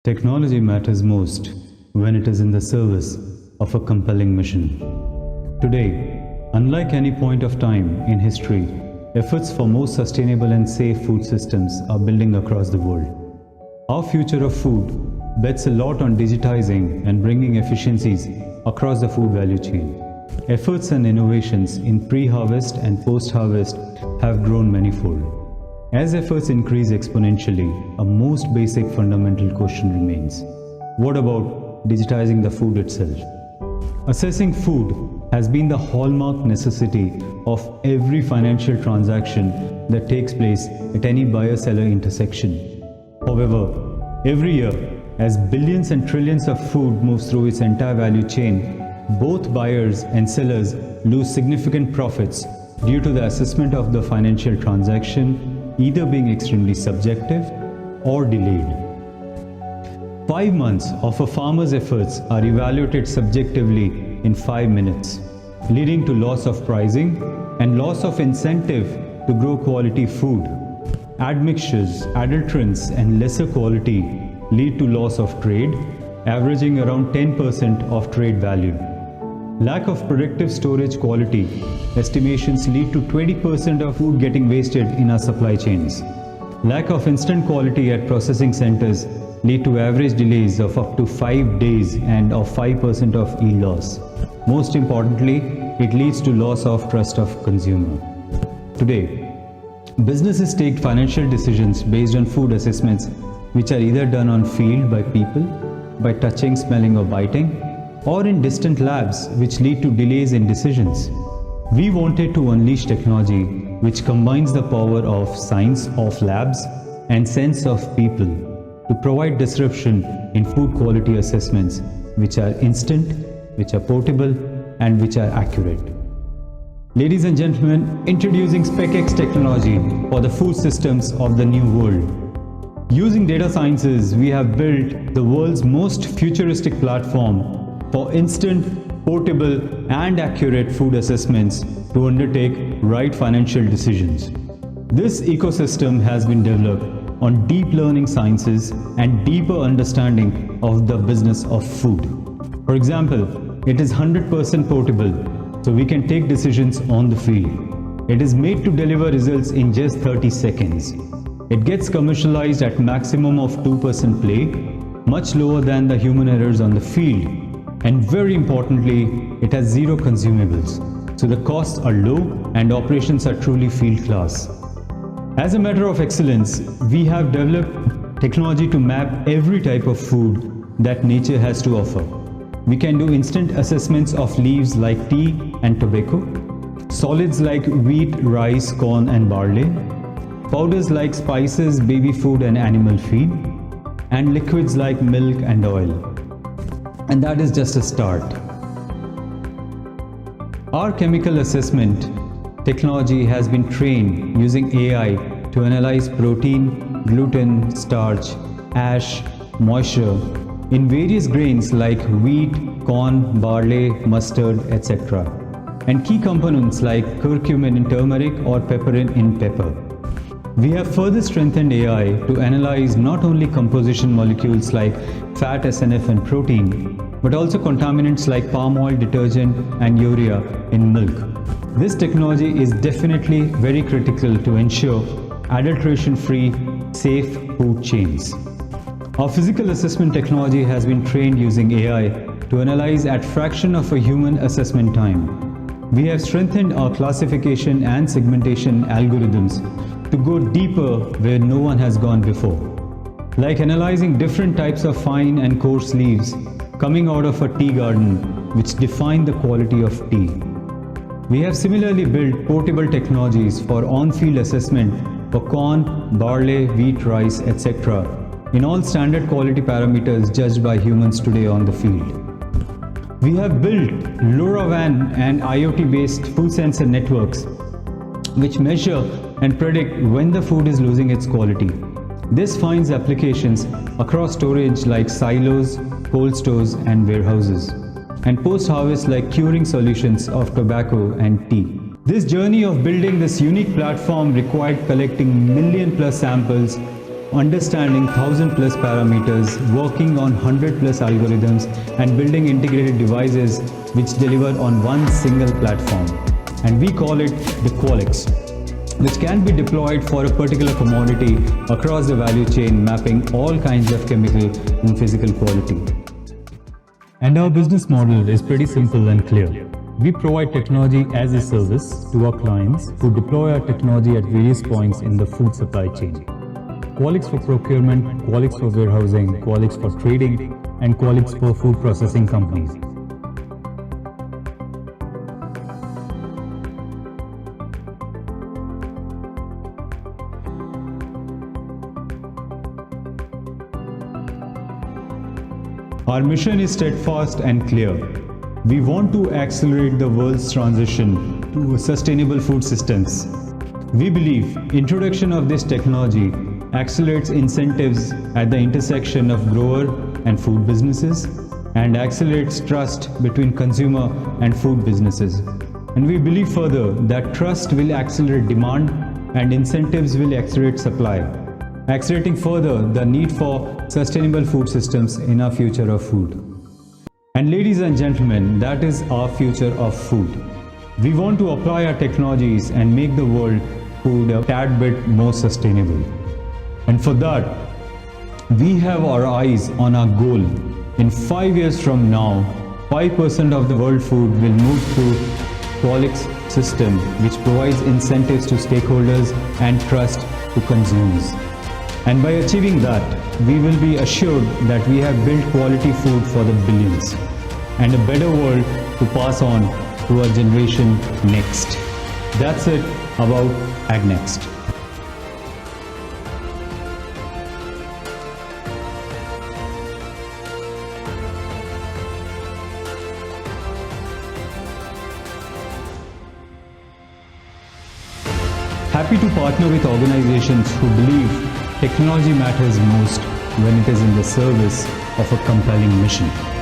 Technology matters most when it is in the service of a compelling mission. Today, unlike any point of time in history, efforts for more sustainable and safe food systems are building across the world. Our future of food bets a lot on digitizing and bringing efficiencies across the food value chain. Efforts and innovations in pre-harvest and post-harvest have grown manifold. As efforts increase exponentially, a most basic fundamental question remains. What about digitizing the food itself? Assessing food has been the hallmark necessity of every financial transaction that takes place at any buyer-seller intersection. However, every year, as billions and trillions of food moves through its entire value chain, both buyers and sellers lose significant profits due to the assessment of the financial transaction either being extremely subjective or delayed. 5 months of a farmer's efforts are evaluated subjectively in 5 minutes, leading to loss of pricing and loss of incentive to grow quality food. Admixtures, adulterants, and lesser quality lead to loss of trade, averaging around 10% of trade value. Lack of predictive storage quality estimations lead to 20% of food getting wasted in our supply chains. Lack of instant quality at processing centers lead to average delays of up to 5 days and of 5% of yield loss. Most importantly, it leads to loss of trust of consumer. Today, businesses take financial decisions based on food assessments which are either done on field by people, by touching, smelling or biting, or in distant labs which lead to delays in decisions. We wanted to unleash technology which combines the power of science of labs and sense of people to provide disruption in food quality assessments which are instant, which are portable and which are accurate. Ladies and gentlemen, introducing SPECx technology for the food systems of the new world. Using data sciences, we have built the world's most futuristic platform for instant, portable and accurate food assessments to undertake right financial decisions. This ecosystem has been developed on deep learning sciences and deeper understanding of the business of food. For example, it is 100% portable, so we can take decisions on the field. It is made to deliver results in just 30 seconds. It gets commercialized at maximum of 2% play, much lower than the human errors on the field. And very importantly, it has zero consumables, so the costs are low and operations are truly field class. As a matter of excellence, we have developed technology to map every type of food that nature has to offer. We can do instant assessments of leaves like tea and tobacco, solids like wheat, rice, corn and barley, powders like spices, baby food and animal feed, and liquids like milk and oil. And that is just a start. Our chemical assessment technology has been trained using AI to analyze protein, gluten, starch, ash, moisture in various grains like wheat, corn, barley, mustard, etc. and key components like curcumin in turmeric or pepperin in pepper. We have further strengthened AI to analyze not only composition molecules like fat, SNF and protein, but also contaminants like palm oil, detergent and urea in milk. This technology is definitely very critical to ensure adulteration-free, safe food chains. Our physical assessment technology has been trained using AI to analyze at fraction of a human assessment time. We have strengthened our classification and segmentation algorithms to go deeper where no one has gone before, like analyzing different types of fine and coarse leaves coming out of a tea garden which define the quality of tea. We have similarly built portable technologies for on-field assessment for corn, barley, wheat, rice, etc. in all standard quality parameters judged by humans today on the field. We have built LoRaWAN and IoT-based food sensor networks which measure and predict when the food is losing its quality. This finds applications across storage like silos, cold stores and warehouses, and post-harvest like curing solutions of tobacco and tea. This journey of building this unique platform required collecting million+ samples understanding 1000 plus parameters, working on 100 plus algorithms, and building integrated devices which deliver on one single platform. And we call it the Qualix, which can be deployed for a particular commodity across the value chain, mapping all kinds of chemical and physical quality. And our business model is pretty simple and clear. We provide technology as a service to our clients who deploy our technology at various points in the food supply chain. Qualix for procurement, Qualix for warehousing, Qualix for trading, and Qualix for food processing companies. Our mission is steadfast and clear. We want to accelerate the world's transition to sustainable food systems. We believe introduction of this technology accelerates incentives at the intersection of grower and food businesses and accelerates trust between consumer and food businesses. And we believe further that trust will accelerate demand and incentives will accelerate supply, accelerating further the need for sustainable food systems in our future of food. And ladies and gentlemen, that is our future of food. We want to apply our technologies and make the world food a tad bit more sustainable. And for that, we have our eyes on our goal. In 5 years from now, 5% of the world food will move through Qualix system, which provides incentives to stakeholders and trust to consumers. And by achieving that, we will be assured that we have built quality food for the billions and a better world to pass on to our generation next. That's it about AgNext. Happy to partner with organizations who believe technology matters most when it is in the service of a compelling mission.